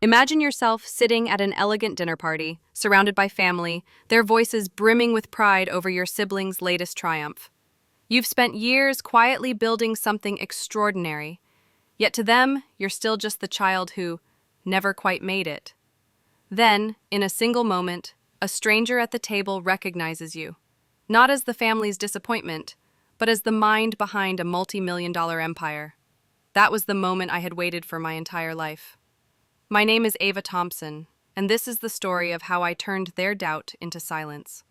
Imagine yourself sitting at an elegant dinner party, surrounded by family, their voices brimming with pride over your sibling's latest triumph. You've spent years quietly building something extraordinary, yet to them, you're still just the child who never quite made it. Then, in a single moment, a stranger at the table recognizes you, not as the family's disappointment, but as the mind behind a multi-million-dollar empire. That was the moment I had waited for my entire life. My name is Ava Thompson, and this is the story of how I turned their doubt into silence.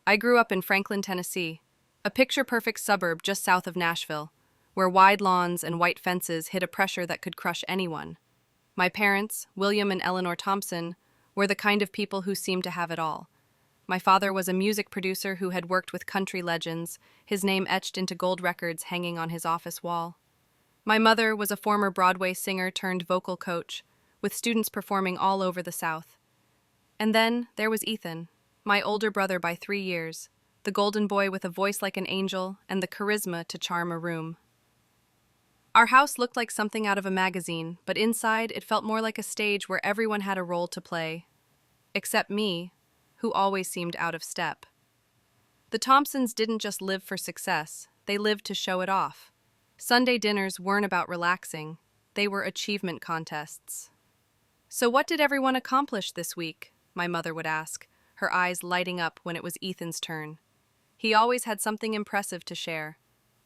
I grew up in Franklin, Tennessee, a picture-perfect suburb just south of Nashville, where wide lawns and white fences hid a pressure that could crush anyone. My parents, William and Eleanor Thompson, were the kind of people who seemed to have it all. My father was a music producer who had worked with country legends, his name etched into gold records hanging on his office wall. My mother was a former Broadway singer turned vocal coach, with students performing all over the South. And then there was Ethan, my older brother by 3 years, the golden boy with a voice like an angel and the charisma to charm a room. Our house looked like something out of a magazine, but inside it felt more like a stage where everyone had a role to play. Except me, who always seemed out of step. The Thompsons didn't just live for success, they lived to show it off. Sunday dinners weren't about relaxing, they were achievement contests. "So what did everyone accomplish this week?" my mother would ask, her eyes lighting up when it was Ethan's turn. He always had something impressive to share.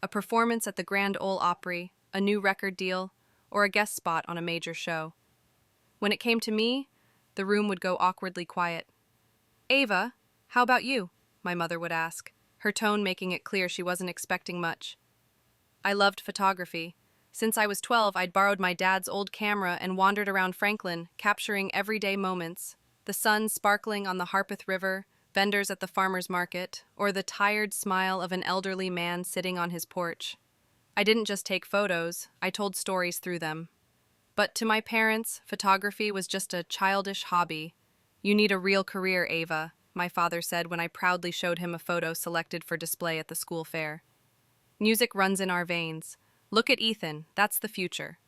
A performance at the Grand Ole Opry, a new record deal, or a guest spot on a major show. When it came to me, the room would go awkwardly quiet. "Ava, how about you?" my mother would ask, her tone making it clear she wasn't expecting much. I loved photography. Since I was 12, I'd borrowed my dad's old camera and wandered around Franklin, capturing everyday moments. The sun sparkling on the Harpeth River, vendors at the farmer's market, or the tired smile of an elderly man sitting on his porch. I didn't just take photos, I told stories through them. But to my parents, photography was just a childish hobby. "You need a real career, Ava," my father said when I proudly showed him a photo selected for display at the school fair. "Music runs in our veins. Look at Ethan, that's the future."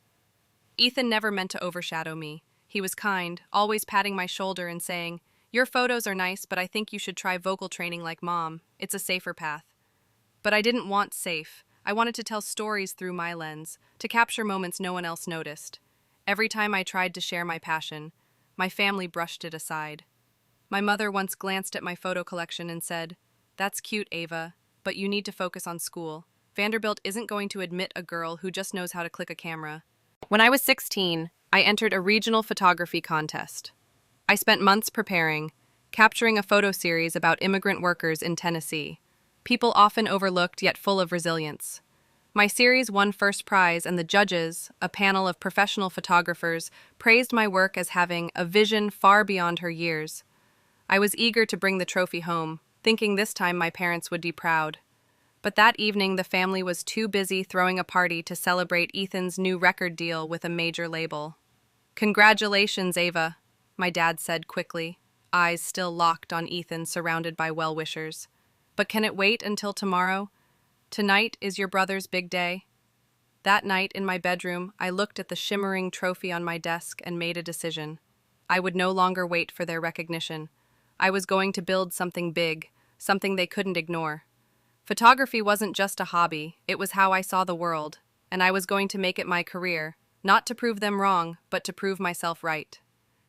Ethan never meant to overshadow me. He was kind, always patting my shoulder and saying, "Your photos are nice, but I think you should try vocal training like Mom. It's a safer path." But I didn't want safe. I wanted to tell stories through my lens, to capture moments no one else noticed. Every time I tried to share my passion, my family brushed it aside. My mother once glanced at my photo collection and said, "That's cute, Ava, but you need to focus on school. Vanderbilt isn't going to admit a girl who just knows how to click a camera." When I was 16, I entered a regional photography contest. I spent months preparing, capturing a photo series about immigrant workers in Tennessee, people often overlooked yet full of resilience. My series won first prize, and the judges, a panel of professional photographers, praised my work as having a vision far beyond her years. I was eager to bring the trophy home, thinking this time my parents would be proud. But that evening, the family was too busy throwing a party to celebrate Ethan's new record deal with a major label. "Congratulations, Ava," my dad said quickly, eyes still locked on Ethan surrounded by well-wishers. "But can it wait until tomorrow? Tonight is your brother's big day." That night in my bedroom, I looked at the shimmering trophy on my desk and made a decision. I would no longer wait for their recognition. I was going to build something big, something they couldn't ignore. Photography wasn't just a hobby, it was how I saw the world, and I was going to make it my career, not to prove them wrong, but to prove myself right.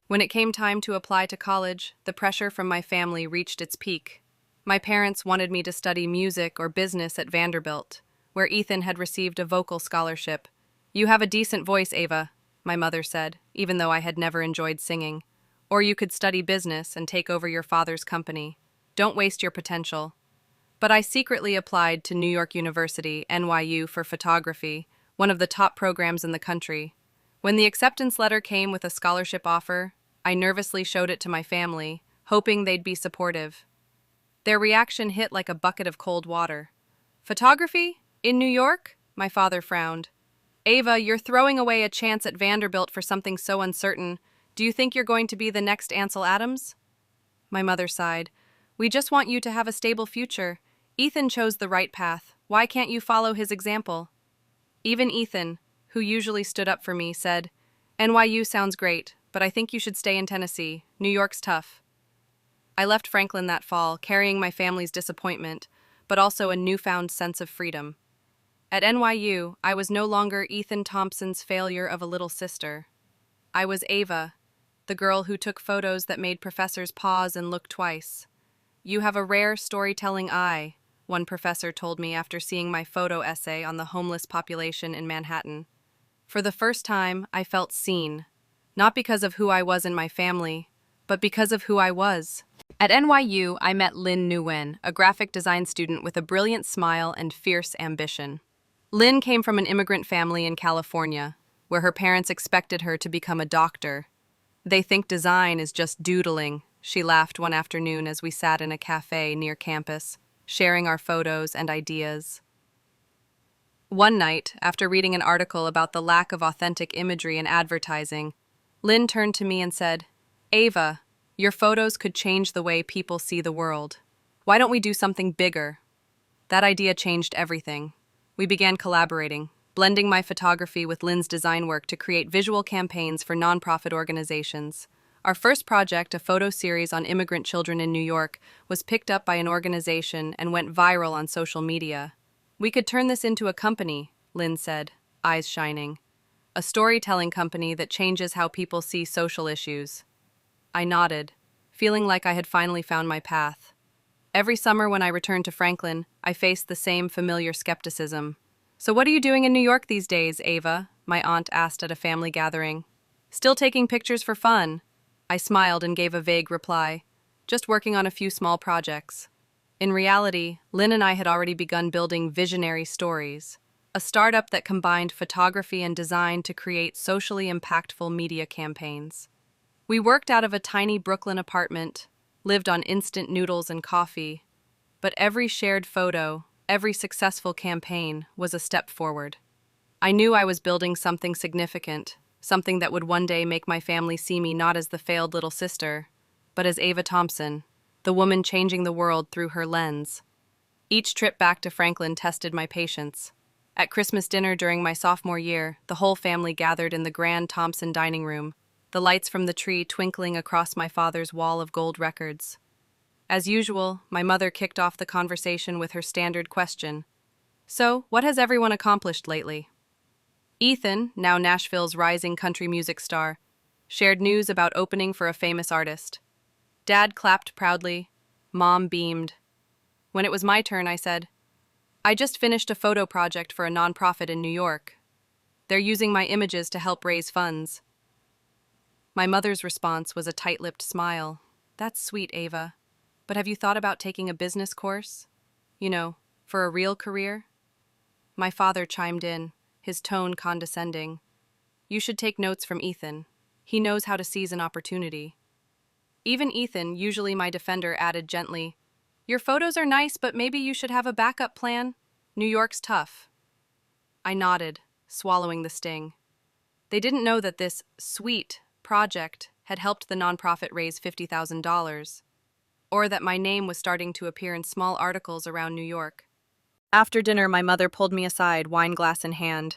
When it came time to apply to college, the pressure from my family reached its peak. My parents wanted me to study music or business at Vanderbilt, where Ethan had received a vocal scholarship. "You have a decent voice, Ava," my mother said, even though I had never enjoyed singing. "Or you could study business and take over your father's company. Don't waste your potential." But I secretly applied to New York University, NYU, for photography, one of the top programs in the country. When the acceptance letter came with a scholarship offer, I nervously showed it to my family, hoping they'd be supportive. Their reaction hit like a bucket of cold water. "Photography? In New York?" My father frowned. "Ava, you're throwing away a chance at Vanderbilt for something so uncertain. Do you think you're going to be the next Ansel Adams?" My mother sighed. "We just want you to have a stable future. Ethan chose the right path. Why can't you follow his example?" Even Ethan, who usually stood up for me, said, "NYU sounds great, but I think you should stay in Tennessee. New York's tough. I left Franklin that fall, carrying my family's disappointment, but also a newfound sense of freedom. At NYU, I was no longer Ethan Thompson's failure of a little sister. I was Ava, the girl who took photos that made professors pause and look twice. "You have a rare storytelling eye," one professor told me after seeing my photo essay on the homeless population in Manhattan. For the first time, I felt seen, not because of who I was in my family, but because of who I was. At NYU, I met Lynn Nguyen, a graphic design student with a brilliant smile and fierce ambition. Lynn came from an immigrant family in California, where her parents expected her to become a doctor. "They think design is just doodling," she laughed one afternoon as we sat in a cafe near campus, sharing our photos and ideas. One night, after reading an article about the lack of authentic imagery in advertising, Lynn turned to me and said, "Ava, your photos could change the way people see the world. Why don't we do something bigger?" That idea changed everything. We began collaborating, blending my photography with Lynn's design work to create visual campaigns for nonprofit organizations. Our first project, a photo series on immigrant children in New York, was picked up by an organization and went viral on social media. "We could turn this into a company," Lynn said, eyes shining. "A storytelling company that changes how people see social issues." I nodded, feeling like I had finally found my path. Every summer when I returned to Franklin, I faced the same familiar skepticism. "So what are you doing in New York these days, Ava?" my aunt asked at a family gathering. "Still taking pictures for fun." I smiled and gave a vague reply, "Just working on a few small projects." In reality, Lynn and I had already begun building Visionary Stories, a startup that combined photography and design to create socially impactful media campaigns. We worked out of a tiny Brooklyn apartment, lived on instant noodles and coffee, but every shared photo, every successful campaign was a step forward. I knew I was building something significant, something that would one day make my family see me not as the failed little sister, but as Ava Thompson, the woman changing the world through her lens. Each trip back to Franklin tested my patience. At Christmas dinner during my sophomore year, the whole family gathered in the grand Thompson dining room, the lights from the tree twinkling across my father's wall of gold records. As usual, my mother kicked off the conversation with her standard question. "So, what has everyone accomplished lately?" Ethan, now Nashville's rising country music star, shared news about opening for a famous artist. Dad clapped proudly. Mom beamed. When it was my turn, I said, "I just finished a photo project for a nonprofit in New York. They're using my images to help raise funds." My mother's response was a tight-lipped smile. "That's sweet, Ava. But have you thought about taking a business course? You know, for a real career?" My father chimed in, his tone condescending. "You should take notes from Ethan. He knows how to seize an opportunity." Even Ethan, usually my defender, added gently, "Your photos are nice, but maybe you should have a backup plan. New York's tough." I nodded, swallowing the sting. They didn't know that this sweet project had helped the nonprofit raise $50,000, or that my name was starting to appear in small articles around New York. After dinner, my mother pulled me aside, wine glass in hand.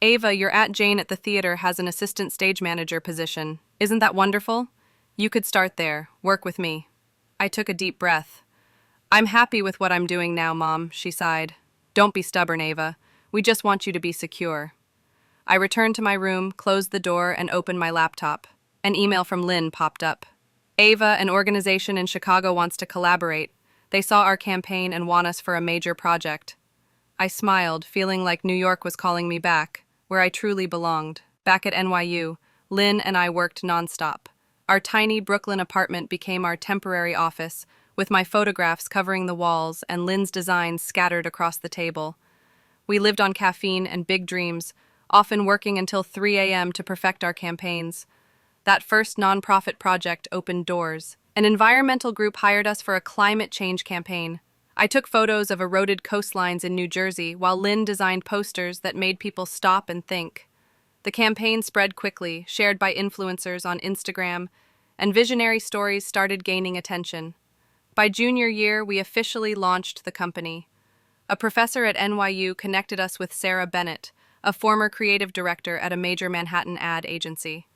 "Ava, your Aunt Jane at the theater has an assistant stage manager position. Isn't that wonderful? You could start there, work with me." I took a deep breath. "I'm happy with what I'm doing now, Mom," she sighed. "Don't be stubborn, Ava. We just want you to be secure." I returned to my room, closed the door, and opened my laptop. An email from Lynn popped up. "Ava, an organization in Chicago, wants to collaborate. They saw our campaign and want us for a major project." I smiled, feeling like New York was calling me back, where I truly belonged. Back at NYU, Lynn and I worked nonstop. Our tiny Brooklyn apartment became our temporary office, with my photographs covering the walls and Lynn's designs scattered across the table. We lived on caffeine and big dreams, often working until 3 a.m. to perfect our campaigns. That first nonprofit project opened doors. An environmental group hired us for a climate change campaign. I took photos of eroded coastlines in New Jersey, while Lynn designed posters that made people stop and think. The campaign spread quickly, shared by influencers on Instagram, and Visionary Stories started gaining attention. By junior year, we officially launched the company. A professor at NYU connected us with Sarah Bennett, a former creative director at a major Manhattan ad agency.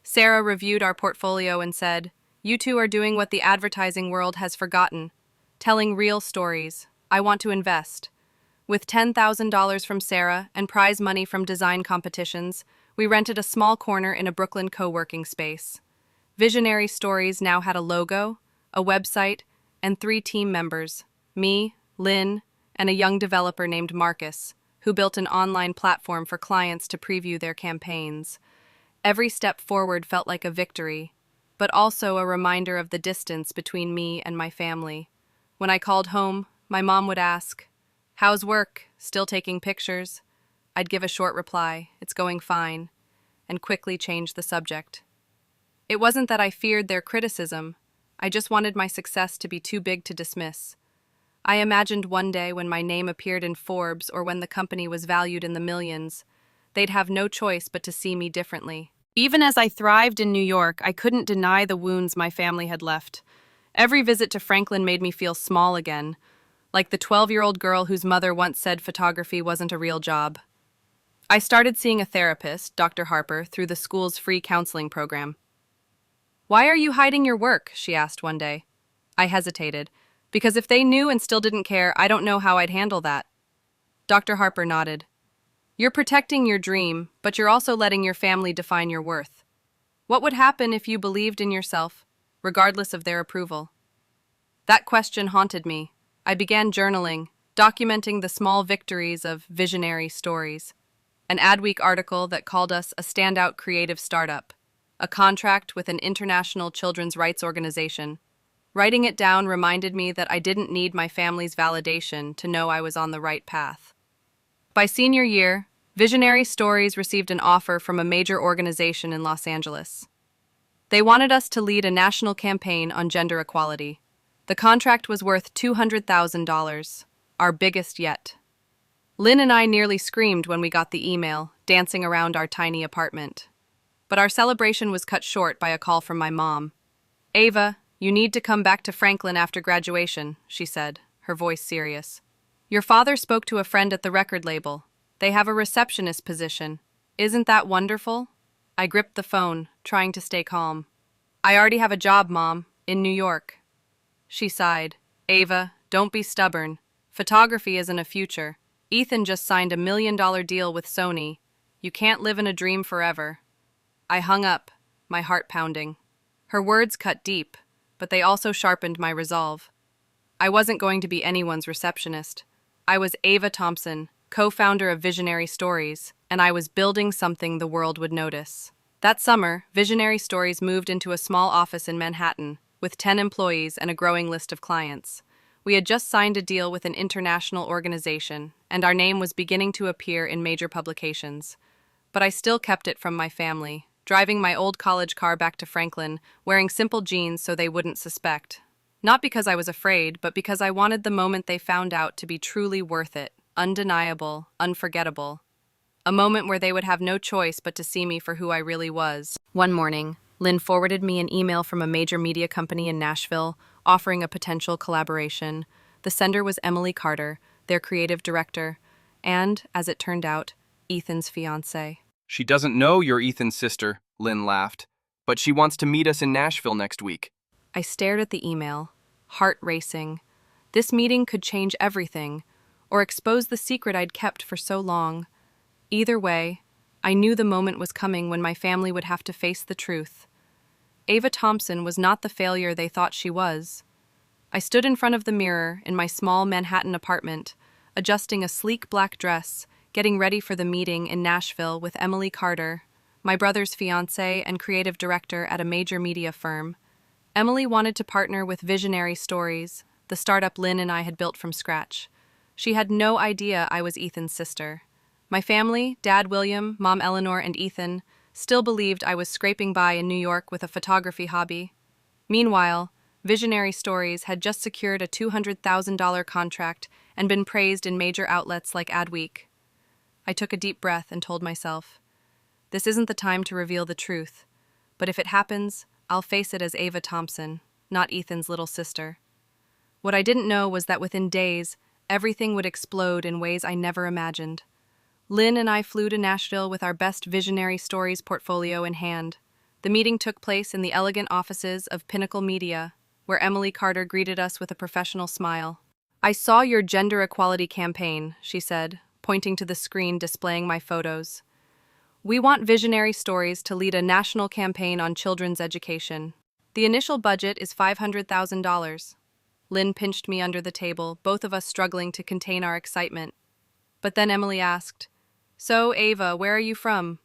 Sarah reviewed our portfolio and said, "You two are doing what the advertising world has forgotten, telling real stories. I want to invest." With $10,000 from Sarah and prize money from design competitions, we rented a small corner in a Brooklyn co-working space. Visionary Stories now had a logo, a website, and 3 team members: me, Lynn, and a young developer named Marcus, who built an online platform for clients to preview their campaigns. Every step forward felt like a victory, but also a reminder of the distance between me and my family. When I called home, my mom would ask, "How's work? Still taking pictures?" I'd give a short reply, "It's going fine," and quickly change the subject. It wasn't that I feared their criticism, I just wanted my success to be too big to dismiss. I imagined one day when my name appeared in Forbes or when the company was valued in the millions, they'd have no choice but to see me differently. Even as I thrived in New York, I couldn't deny the wounds my family had left. Every visit to Franklin made me feel small again, like the 12-year-old girl whose mother once said photography wasn't a real job. I started seeing a therapist, Dr. Harper, through the school's free counseling program. "Why are you hiding your work?" she asked one day. I hesitated, because if they knew and still didn't care, I don't know how I'd handle that. Dr. Harper nodded. "You're protecting your dream, but you're also letting your family define your worth. What would happen if you believed in yourself, regardless of their approval?" That question haunted me. I began journaling, documenting the small victories of Visionary Stories. An Adweek article that called us a standout creative startup, a contract with an international children's rights organization. Writing it down reminded me that I didn't need my family's validation to know I was on the right path. By senior year, Visionary Stories received an offer from a major organization in Los Angeles. They wanted us to lead a national campaign on gender equality. The contract was worth $200,000, our biggest yet. Lynn and I nearly screamed when we got the email, dancing around our tiny apartment. But our celebration was cut short by a call from my mom. "Ava, you need to come back to Franklin after graduation," she said, her voice serious. "Your father spoke to a friend at the record label. They have a receptionist position. Isn't that wonderful?" I gripped the phone, trying to stay calm. "I already have a job, Mom, in New York." She sighed. "Ava, don't be stubborn. Photography isn't a future. Ethan just signed $1 million deal with Sony. You can't live in a dream forever." I hung up, my heart pounding. Her words cut deep, but they also sharpened my resolve. I wasn't going to be anyone's receptionist. I was Ava Thompson, co-founder of Visionary Stories, and I was building something the world would notice. That summer, Visionary Stories moved into a small office in Manhattan, with 10 employees and a growing list of clients. We had just signed a deal with an international organization, and our name was beginning to appear in major publications. But I still kept it from my family, driving my old college car back to Franklin, wearing simple jeans so they wouldn't suspect. Not because I was afraid, but because I wanted the moment they found out to be truly worth it, undeniable, unforgettable. A moment where they would have no choice but to see me for who I really was. One morning, Lynn forwarded me an email from a major media company in Nashville, offering a potential collaboration. The sender was Emily Carter, their creative director, and, as it turned out, Ethan's fiancée. "She doesn't know you're Ethan's sister," Lynn laughed, "but she wants to meet us in Nashville next week." I stared at the email, heart racing. This meeting could change everything, or expose the secret I'd kept for so long. Either way, I knew the moment was coming when my family would have to face the truth. Ava Thompson was not the failure they thought she was. I stood in front of the mirror in my small Manhattan apartment, adjusting a sleek black dress, getting ready for the meeting in Nashville with Emily Carter, my brother's fiancée and creative director at a major media firm. Emily wanted to partner with Visionary Stories, the startup Lynn and I had built from scratch. She had no idea I was Ethan's sister. My family, Dad William, Mom Eleanor, and Ethan, still believed I was scraping by in New York with a photography hobby. Meanwhile, Visionary Stories had just secured a $200,000 contract and been praised in major outlets like Adweek. I took a deep breath and told myself, this isn't the time to reveal the truth, but if it happens, I'll face it as Ava Thompson, not Ethan's little sister. What I didn't know was that within days, everything would explode in ways I never imagined. Lynn and I flew to Nashville with our best Visionary Stories portfolio in hand. The meeting took place in the elegant offices of Pinnacle Media, where Emily Carter greeted us with a professional smile. "I saw your gender equality campaign," she said, pointing to the screen displaying my photos. "We want visionary stories to lead a national campaign on children's education. The initial budget is $500,000. Lynn pinched me under the table, both of us struggling to contain our excitement. But then Emily asked, "So, Ava, where are you from?"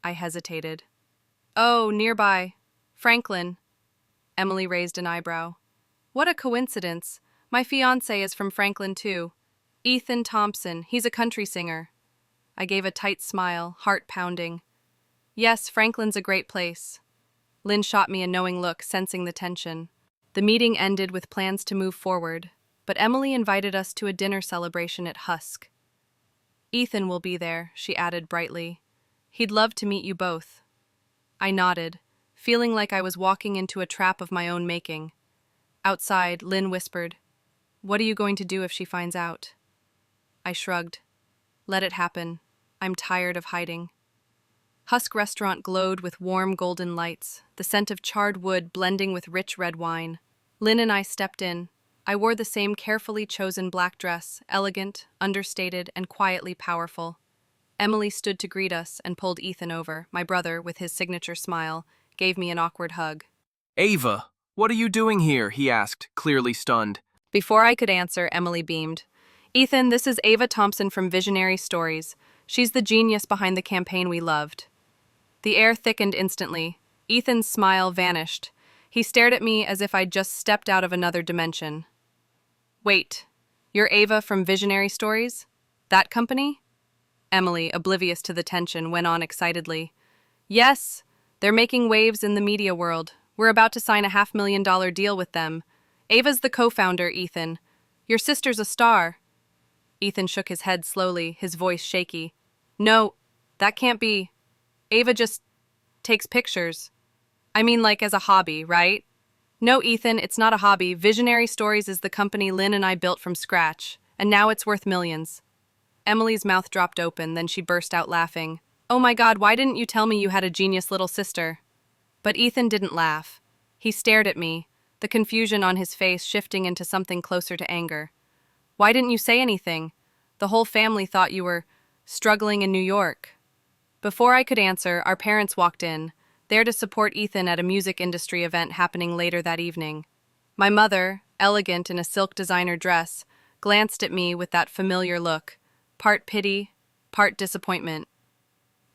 I hesitated. "Oh, nearby. Franklin." Emily raised an eyebrow. "What a coincidence. My fiancé is from Franklin, too. Ethan Thompson. He's a country singer." I gave a tight smile, heart pounding. "Yes, Franklin's a great place." Lynn shot me a knowing look, sensing the tension. The meeting ended with plans to move forward, but Emily invited us to a dinner celebration at Husk. "Ethan will be there," she added brightly. "He'd love to meet you both." I nodded, feeling like I was walking into a trap of my own making. Outside, Lynn whispered, "What are you going to do if she finds out?" I shrugged. "Let it happen. I'm tired of hiding." Husk Restaurant glowed with warm golden lights, the scent of charred wood blending with rich red wine. Lynn and I stepped in. I wore the same carefully chosen black dress, elegant, understated, and quietly powerful. Emily stood to greet us and pulled Ethan over. My brother, with his signature smile, gave me an awkward hug. Ava, what are you doing here? He asked, clearly stunned. Before I could answer, Emily beamed. "Ethan, this is Ava Thompson from Visionary Stories. She's the genius behind the campaign we loved." The air thickened instantly. Ethan's smile vanished. He stared at me as if I'd just stepped out of another dimension. "Wait, you're Ava from Visionary Stories? That company?" Emily, oblivious to the tension, went on excitedly. "Yes, they're making waves in the media world. We're about to sign a $500,000 deal with them. Ava's the co-founder, Ethan. Your sister's a star." Ethan shook his head slowly, his voice shaky. "No, that can't be. Ava just takes pictures. I mean, like as a hobby, right?" "No, Ethan, it's not a hobby. Visionary Stories is the company Lynn and I built from scratch, and now it's worth millions." Emily's mouth dropped open, then she burst out laughing. "Oh my God, why didn't you tell me you had a genius little sister?" But Ethan didn't laugh. He stared at me, the confusion on his face shifting into something closer to anger. "Why didn't you say anything? The whole family thought you were struggling in New York." Before I could answer, our parents walked in, there to support Ethan at a music industry event happening later that evening. My mother, elegant in a silk designer dress, glanced at me with that familiar look, part pity, part disappointment.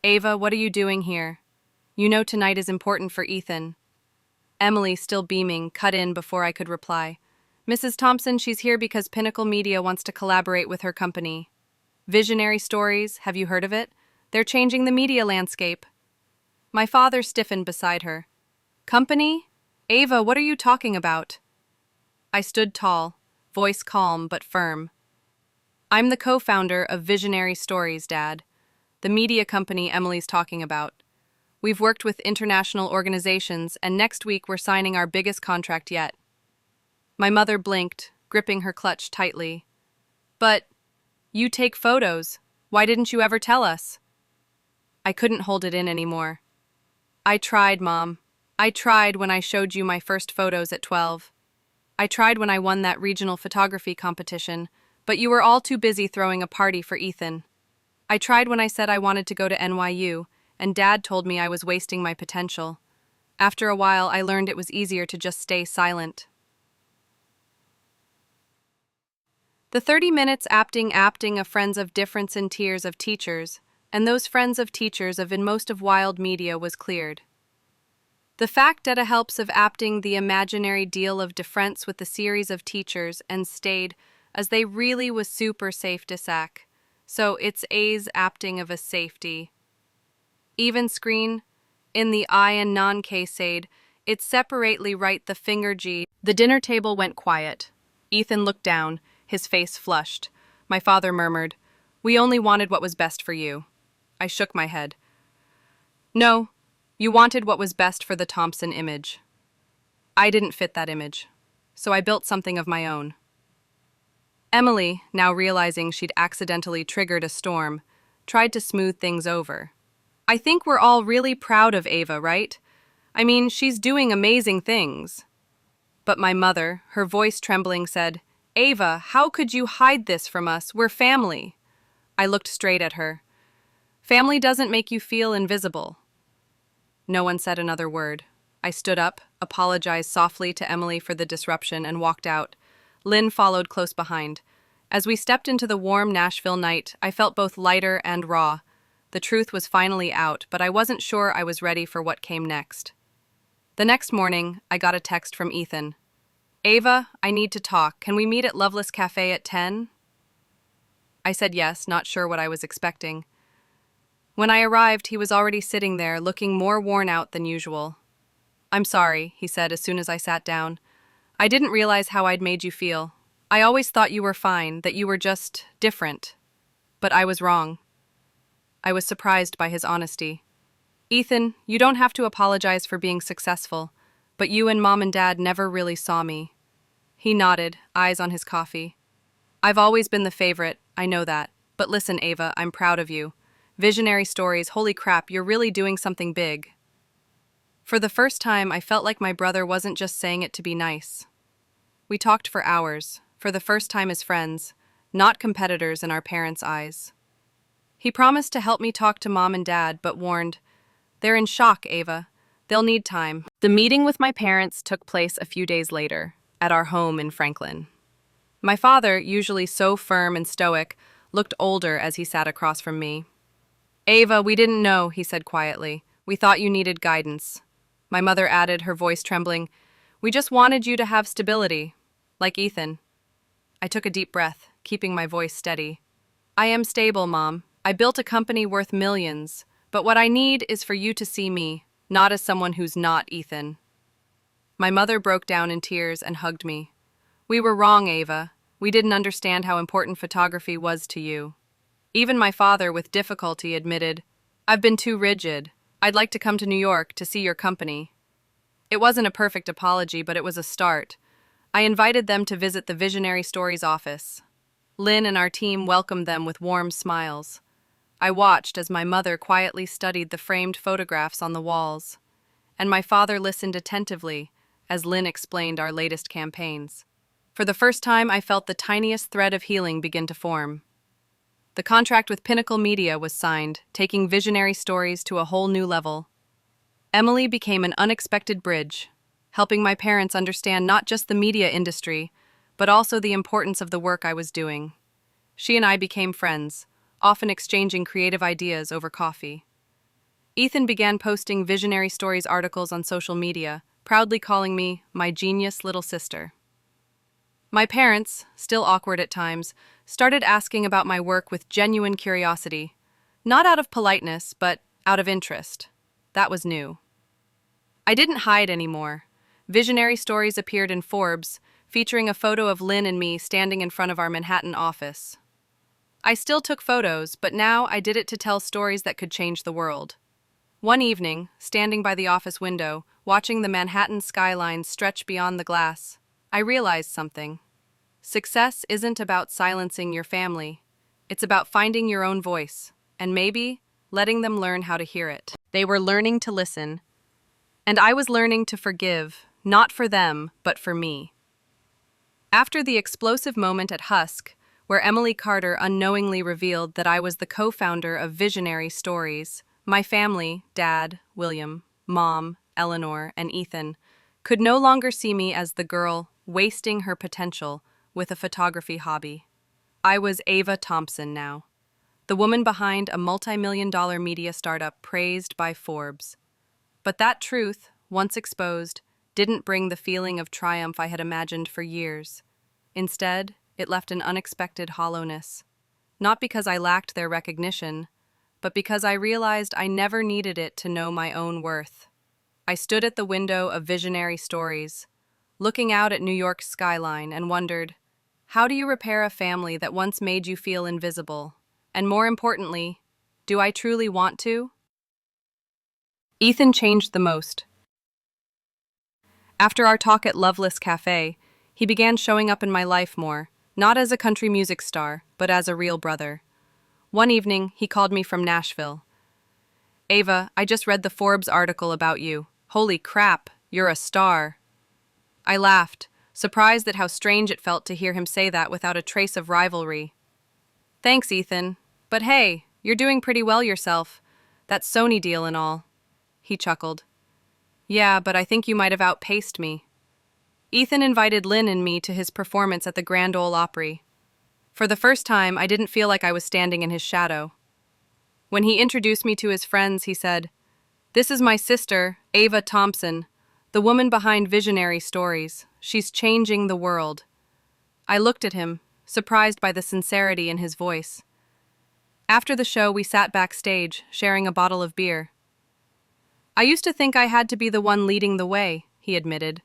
"Ava, what are you doing here? You know tonight is important for Ethan." Emily, still beaming, cut in before I could reply. "Mrs. Thompson, she's here because Pinnacle Media wants to collaborate with her company. Visionary Stories, have you heard of it? They're changing the media landscape." My father stiffened beside her. "Company? Ava, what are you talking about?" I stood tall, voice calm but firm. "I'm the co-founder of Visionary Stories, Dad, the media company Emily's talking about. We've worked with international organizations, and next week we're signing our biggest contract yet." My mother blinked, gripping her clutch tightly. "But you take photos. Why didn't you ever tell us?" I couldn't hold it in anymore. "I tried, Mom. I tried when I showed you my first photos at 12. I tried when I won that regional photography competition, but you were all too busy throwing a party for Ethan. I tried when I said I wanted to go to NYU, and Dad told me I was wasting my potential. After a while, I learned it was easier to just stay silent." The 30 minutes apting of friends of difference and tears of teachers, and those friends of teachers of in most of wild media was cleared. The fact data helps of apting the imaginary deal of difference with the series of teachers and stayed, as they really was super safe to sack. So it's A's apting of a safety. Even screen, in the I and non-case aid, it's separately right the finger G. The dinner table went quiet. Ethan looked down, his face flushed. My father murmured, "We only wanted what was best for you." I shook my head. "No, you wanted what was best for the Thompson image. I didn't fit that image, so I built something of my own." Emily, now realizing she'd accidentally triggered a storm, tried to smooth things over. "I think we're all really proud of Ava, right? I mean, she's doing amazing things. But my mother, her voice trembling, said, Ava, how could you hide this from us? We're family. I looked straight at her. Family doesn't make you feel invisible. No one said another word. I stood up, apologized softly to Emily for the disruption, and walked out. Lynn followed close behind. As we stepped into the warm Nashville night, I felt both lighter and raw. The truth was finally out, but I wasn't sure I was ready for what came next. The next morning, I got a text from Ethan. Ava, I need to talk. Can we meet at Loveless Cafe at 10? I said yes, not sure what I was expecting. When I arrived, he was already sitting there, looking more worn out than usual. I'm sorry, he said as soon as I sat down. I didn't realize how I'd made you feel. I always thought you were fine, that you were just different. But I was wrong. I was surprised by his honesty. Ethan, you don't have to apologize for being successful, but you and Mom and Dad never really saw me. He nodded, eyes on his coffee. I've always been the favorite, I know that. But listen, Ava, I'm proud of you. Visionary stories, holy crap, you're really doing something big. For the first time, I felt like my brother wasn't just saying it to be nice. We talked for hours, for the first time as friends, not competitors in our parents' eyes. He promised to help me talk to Mom and Dad, but warned, they're in shock, Ava. They'll need time. The meeting with my parents took place a few days later, at our home in Franklin. My father, usually so firm and stoic, looked older as he sat across from me. Ava, we didn't know, he said quietly. We thought you needed guidance. My mother added, her voice trembling, we just wanted you to have stability, like Ethan. I took a deep breath, keeping my voice steady. I am stable, Mom. I built a company worth millions, but what I need is for you to see me, not as someone who's not Ethan. My mother broke down in tears and hugged me. We were wrong, Ava. We didn't understand how important photography was to you. Even my father, with difficulty, admitted, I've been too rigid. I'd like to come to New York to see your company. It wasn't a perfect apology, but it was a start. I invited them to visit the Visionary Stories office. Lynn and our team welcomed them with warm smiles. I watched as my mother quietly studied the framed photographs on the walls, and my father listened attentively as Lynn explained our latest campaigns. For the first time, I felt the tiniest thread of healing begin to form. The contract with Pinnacle Media was signed, taking Visionary Stories to a whole new level. Emily became an unexpected bridge, helping my parents understand not just the media industry, but also the importance of the work I was doing. She and I became friends, often exchanging creative ideas over coffee. Ethan began posting Visionary Stories articles on social media, proudly calling me my genius little sister. My parents, still awkward at times, started asking about my work with genuine curiosity, not out of politeness, but out of interest. That was new. I didn't hide anymore. Visionary Stories appeared in Forbes, featuring a photo of Lynn and me standing in front of our Manhattan office. I still took photos, but now I did it to tell stories that could change the world. One evening, standing by the office window, watching the Manhattan skyline stretch beyond the glass, I realized something. Success isn't about silencing your family. It's about finding your own voice, and maybe letting them learn how to hear it. They were learning to listen, and I was learning to forgive, not for them, but for me. After the explosive moment at Husk, where Emily Carter unknowingly revealed that I was the co-founder of Visionary Stories, my family, Dad, William, Mom, Eleanor, and Ethan, could no longer see me as the girl wasting her potential with a photography hobby. I was Ava Thompson now, the woman behind a multi-million-dollar media startup praised by Forbes. But that truth, once exposed, didn't bring the feeling of triumph I had imagined for years. Instead, it left an unexpected hollowness. Not because I lacked their recognition, but because I realized I never needed it to know my own worth. I stood at the window of Visionary Stories, looking out at New York's skyline, and wondered, how do you repair a family that once made you feel invisible? And more importantly, do I truly want to? Ethan changed the most. After our talk at Loveless Cafe, he began showing up in my life more, not as a country music star, but as a real brother. One evening, he called me from Nashville. Ava, I just read the Forbes article about you. Holy crap, you're a star. I laughed, surprised at how strange it felt to hear him say that without a trace of rivalry. Thanks, Ethan. But hey, you're doing pretty well yourself. That Sony deal and all. He chuckled. Yeah, but I think you might have outpaced me. Ethan invited Lynn and me to his performance at the Grand Ole Opry. For the first time, I didn't feel like I was standing in his shadow. When he introduced me to his friends, he said, "This is my sister, Ava Thompson, the woman behind Visionary Stories. She's changing the world." I looked at him, surprised by the sincerity in his voice. After the show, we sat backstage, sharing a bottle of beer. "I used to think I had to be the one leading the way," he admitted.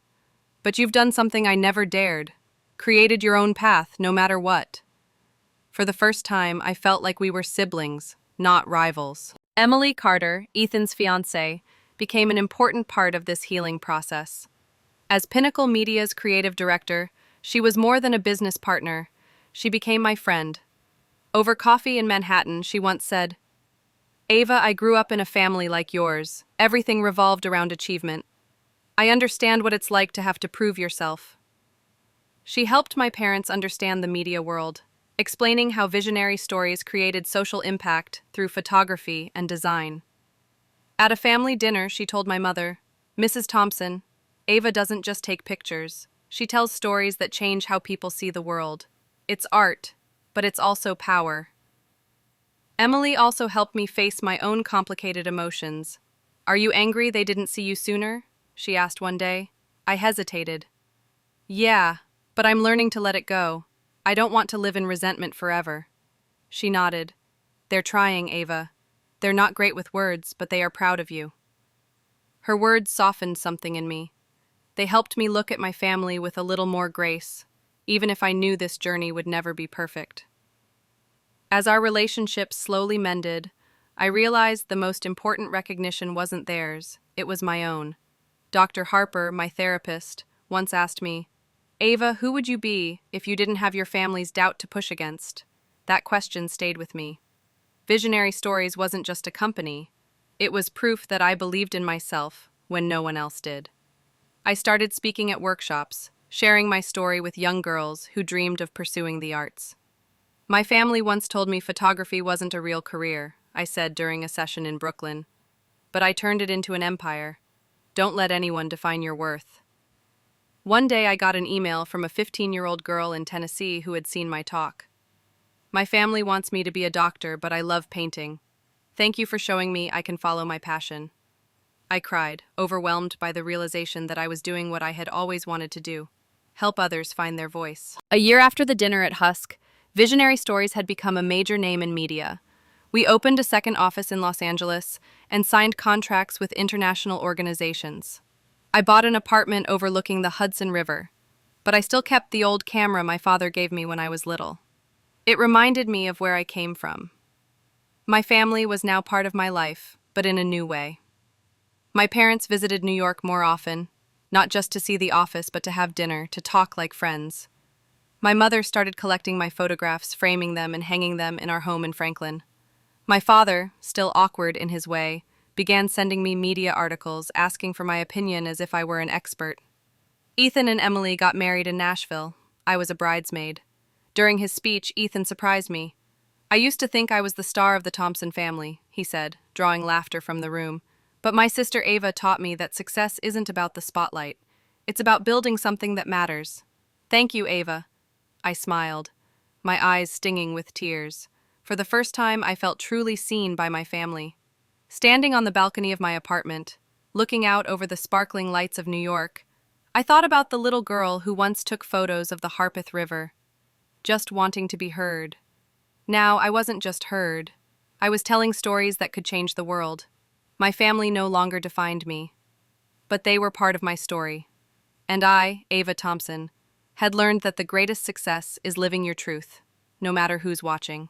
"But you've done something I never dared. Created your own path, no matter what." For the first time, I felt like we were siblings, not rivals. Emily Carter, Ethan's fiancée, became an important part of this healing process. As Pinnacle Media's creative director, she was more than a business partner. She became my friend. Over coffee in Manhattan, she once said, "Ava, I grew up in a family like yours. Everything revolved around achievement. I understand what it's like to have to prove yourself." She helped my parents understand the media world, explaining how Visionary Stories created social impact through photography and design. At a family dinner, she told my mother, "Mrs. Thompson, Ava doesn't just take pictures. She tells stories that change how people see the world. It's art, but it's also power." Emily also helped me face my own complicated emotions. "Are you angry they didn't see you sooner?" she asked one day. I hesitated. "Yeah, but I'm learning to let it go. I don't want to live in resentment forever." She nodded. "They're trying, Ava. They're not great with words, but they are proud of you." Her words softened something in me. They helped me look at my family with a little more grace, even if I knew this journey would never be perfect. As our relationship slowly mended, I realized the most important recognition wasn't theirs, it was my own. Dr. Harper, my therapist, once asked me, "Ava, who would you be if you didn't have your family's doubt to push against?" That question stayed with me. Visionary Stories wasn't just a company. It was proof that I believed in myself when no one else did. I started speaking at workshops, sharing my story with young girls who dreamed of pursuing the arts. "My family once told me photography wasn't a real career," I said during a session in Brooklyn. "But I turned it into an empire. Don't let anyone define your worth." One day I got an email from a 15-year-old girl in Tennessee who had seen my talk. "My family wants me to be a doctor, but I love painting. Thank you for showing me I can follow my passion." I cried, overwhelmed by the realization that I was doing what I had always wanted to do: help others find their voice. A year after the dinner at Husk, Visionary Stories had become a major name in media. We opened a second office in Los Angeles and signed contracts with international organizations. I bought an apartment overlooking the Hudson River, but I still kept the old camera my father gave me when I was little. It reminded me of where I came from. My family was now part of my life, but in a new way. My parents visited New York more often, not just to see the office, but to have dinner, to talk like friends. My mother started collecting my photographs, framing them and hanging them in our home in Franklin. My father, still awkward in his way, began sending me media articles, asking for my opinion as if I were an expert. Ethan and Emily got married in Nashville. I was a bridesmaid. During his speech, Ethan surprised me. "I used to think I was the star of the Thompson family," he said, drawing laughter from the room. "But my sister Ava taught me that success isn't about the spotlight. It's about building something that matters." "Thank you, Ava." I smiled, my eyes stinging with tears. For the first time, I felt truly seen by my family. Standing on the balcony of my apartment, looking out over the sparkling lights of New York, I thought about the little girl who once took photos of the Harpeth River, just wanting to be heard. Now, I wasn't just heard. I was telling stories that could change the world. My family no longer defined me, but they were part of my story. And I, Ava Thompson, had learned that the greatest success is living your truth, no matter who's watching.